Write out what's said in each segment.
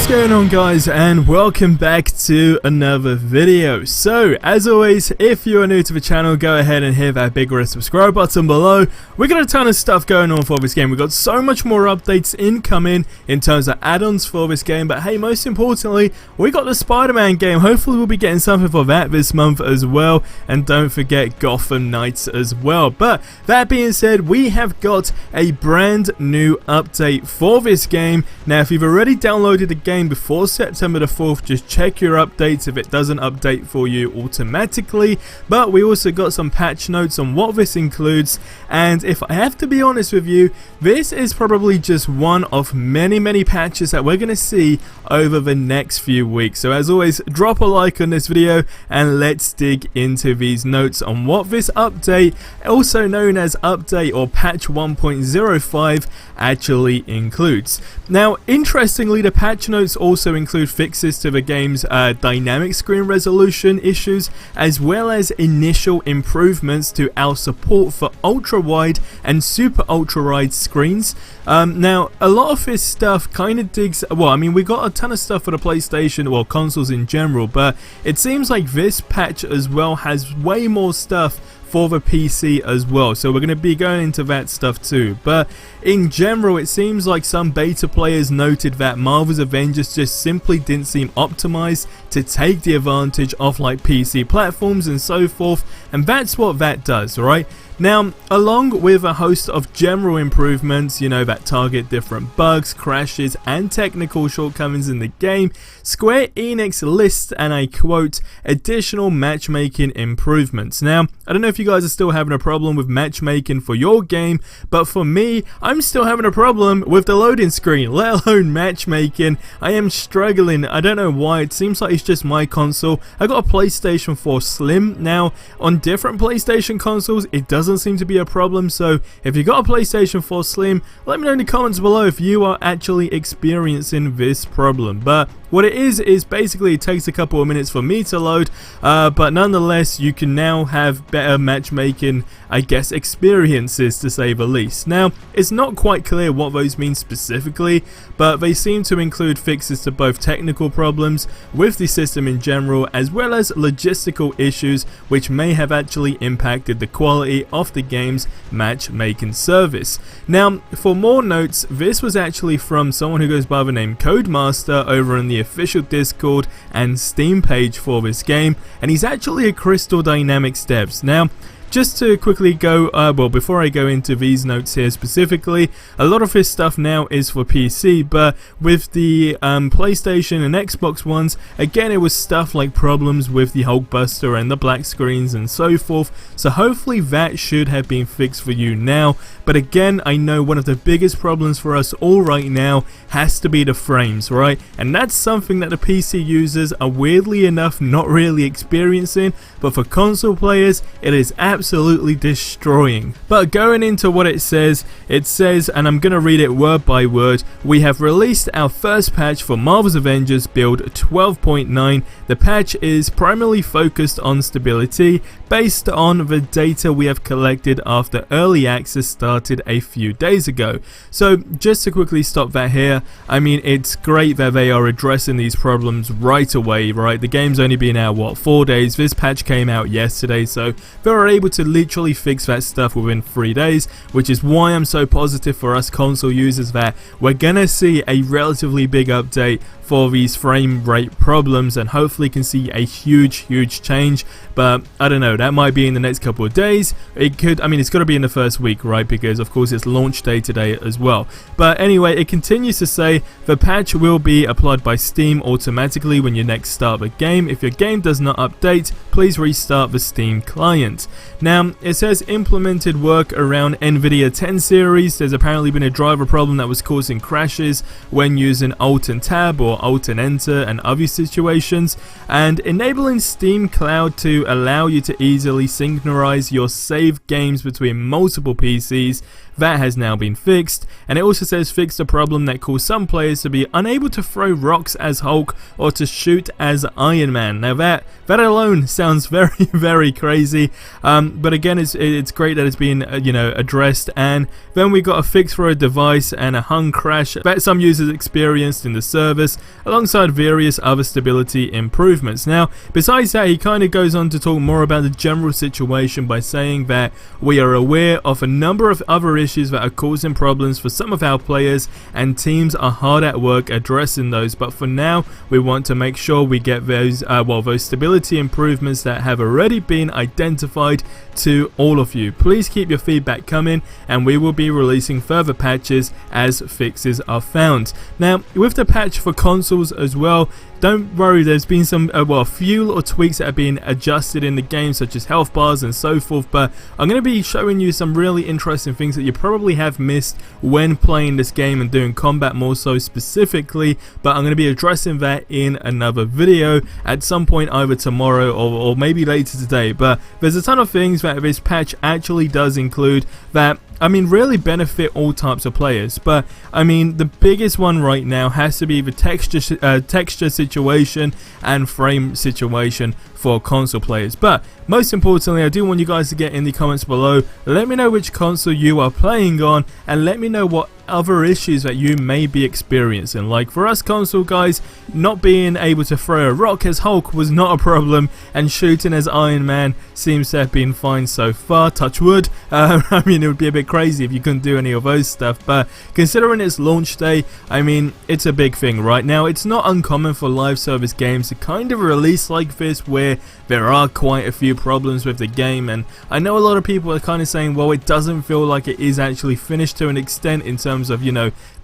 What's going on, guys, and welcome back to another video. So as always, if you are new to the channel, go ahead and hit that big red subscribe button below. We got a ton of stuff going on for this game. We got so much more updates incoming in terms of add-ons for this game, but hey, most importantly, we got the Spider-Man game. Hopefully we'll be getting something for that this month as well, and don't forget Gotham Knights as well. But that being said, we have got a brand new update for this game. Now if you've already downloaded the game before September the 4th, just check your updates if it doesn't update for you automatically. But we also got some patch notes on what this includes, and if I have to be honest with you, this is probably just one of many patches that we're going to see over the next few weeks. So as always, drop a like on this video and let's dig into these notes on what this update, also known as update or patch 1.05, actually includes. Now interestingly, the patch notes also include fixes to the game's dynamic screen resolution issues, as well as initial improvements to our support for ultra wide and super ultra wide screens. Now a lot of this stuff kind of digs, well, I mean, we got a ton of stuff for the PlayStation, well, consoles in general, but it seems like this patch as well has way more stuff for the PC as well, so we're going to be going into that stuff too. But in general, it seems like some beta players noted that Marvel's Avengers just simply didn't seem optimized to take the advantage of like PC platforms and so forth, and that's what that does, right? Now, along with a host of general improvements, you know, that target different bugs, crashes, and technical shortcomings in the game, Square Enix lists, and I quote, additional matchmaking improvements. Now, I don't know if you guys are still having a problem with matchmaking for your game, but for me, I'm still having a problem with the loading screen, let alone matchmaking. I am struggling. I don't know why. It seems like it's just my console. I got a PlayStation 4 Slim. Now, on different PlayStation consoles, it doesn't seem to be a problem. So if you got a PlayStation 4 Slim, let me know in the comments below if you are actually experiencing this problem. But what it is basically it takes a couple of minutes for me to load, but nonetheless you can now have better matchmaking, I guess, experiences, to say the least. Now it's not quite clear what those mean specifically, but they seem to include fixes to both technical problems with the system in general, as well as logistical issues which may have actually impacted the quality of the game's matchmaking service. Now for more notes, this was actually from someone who goes by the name Codemaster over in the official Discord and Steam page for this game, and he's actually a Crystal Dynamics devs. Now just to quickly go, well, before I go into these notes here specifically, a lot of this stuff now is for PC, but with the PlayStation and Xbox ones, again, it was stuff like problems with the Hulkbuster and the black screens and so forth, so hopefully that should have been fixed for you now. But again, I know one of the biggest problems for us all right now has to be the frames, right? And that's something that the PC users are weirdly enough not really experiencing, but for console players, it is absolutely destroying. But going into what it says, and I'm gonna read it word by word, we have released our first patch for Marvel's Avengers build 12.9. The patch is primarily focused on stability based on the data we have collected after early access started a few days ago. So just to quickly stop that here, I mean, it's great that they are addressing these problems right away, right? The game's only been out, what, 4 days? This patch came out yesterday, so they were able to literally fix that stuff within 3 days, which is why I'm so positive for us console users that we're gonna see a relatively big update for these frame rate problems, and hopefully can see a huge change. But I don't know, that might be in the next couple of days. It could, I mean, it's got to be in the first week, right? Because of course it's launch day today as well. But anyway, it continues to say the patch will be applied by Steam automatically when you next start the game. If your game does not update, please restart the Steam client. Now it says implemented work around Nvidia 10 series. There's apparently been a driver problem that was causing crashes when using Alt and Tab or Alt and Enter and other situations, and enabling Steam Cloud to allow you to easily synchronize your saved games between multiple PCs. That has now been fixed, and it also says fix a problem that caused some players to be unable to throw rocks as Hulk or to shoot as Iron Man. Now that alone sounds very crazy, but again, it's great that it's been addressed. And then we got a fix for a device and a hung crash that some users experienced in the service. alongside various other stability improvements. Now, besides that, he kind of goes on to talk more about the general situation by saying that we are aware of a number of other issues that are causing problems for some of our players, and teams are hard at work addressing those, but for now we want to make sure we get those those stability improvements that have already been identified to all of you. Please keep your feedback coming, and we will be releasing further patches as fixes are found. Now, with the patch for consoles as well, don't worry, there's been some a few little tweaks that have been adjusted in the game, such as health bars and so forth, but I'm going to be showing you some really interesting things that you probably have missed when playing this game and doing combat more so specifically, but I'm going to be addressing that in another video at some point, either tomorrow or maybe later today. But there's a ton of things that this patch actually does include that really benefit all types of players. But the biggest one right now has to be the texture situation and frame situation for console players. But most importantly, I do want you guys to get in the comments below, let me know which console you are playing on, and let me know what other issues that you may be experiencing. Like for us console guys, not being able to throw a rock as Hulk was not a problem, and shooting as Iron Man seems to have been fine so far, touch wood. It would be a bit crazy if you couldn't do any of those stuff, but considering it's launch day, it's a big thing right now. It's not uncommon for live service games to kind of release like this, where there are quite a few problems with the game, and I know a lot of people are kind of saying, well, it doesn't feel like it is actually finished to an extent in terms of,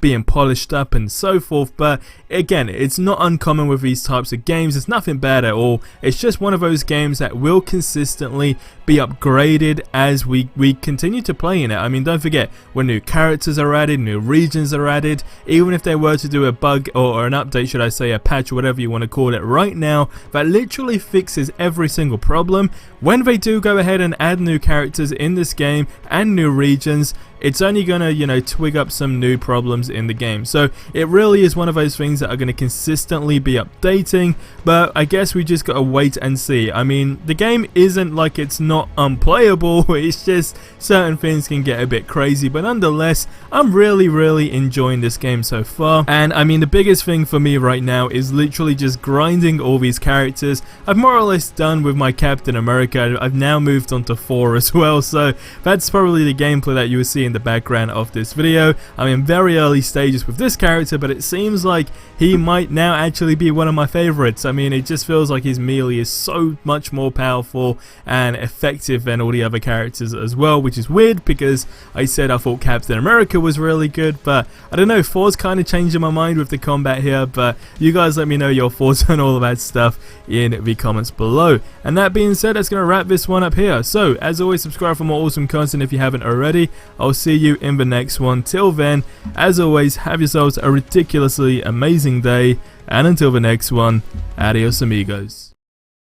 being polished up and so forth. But again, it's not uncommon with these types of games. It's nothing bad at all. It's just one of those games that will consistently be upgraded as we continue to play in it. Don't forget, when new characters are added, new regions are added, even if they were to do a bug or an update, should I say, a patch, whatever you want to call it right now, that literally fixes every single problem. When they do go ahead and add new characters in this game and new regions, it's only gonna twig up some new problems in the game. So it really is one of those things that are gonna consistently be updating, but I guess we just gotta wait and see. The game isn't like it's not unplayable, it's just certain things can get a bit crazy, but nonetheless, I'm really enjoying this game so far. And the biggest thing for me right now is literally just grinding all these characters. I've more or less done with my Captain America. I've now moved on to 4 as well, so that's probably the gameplay that you will see in the background of this video. I'm in very early stages with this character, but it seems like he might now actually be one of my favorites. It just feels like his melee is so much more powerful and effective than all the other characters as well, which is weird because I said I thought Captain America was really good, but I don't know, 4's kind of changing my mind with the combat here. But you guys let me know your thoughts on all of that stuff in the comments below. And that being said, that's going to wrap this one up here. So as always, subscribe for more awesome content if you haven't already. I'll see you in the next one. Till then, as always, have yourselves a ridiculously amazing day, and until the next one, adios amigos.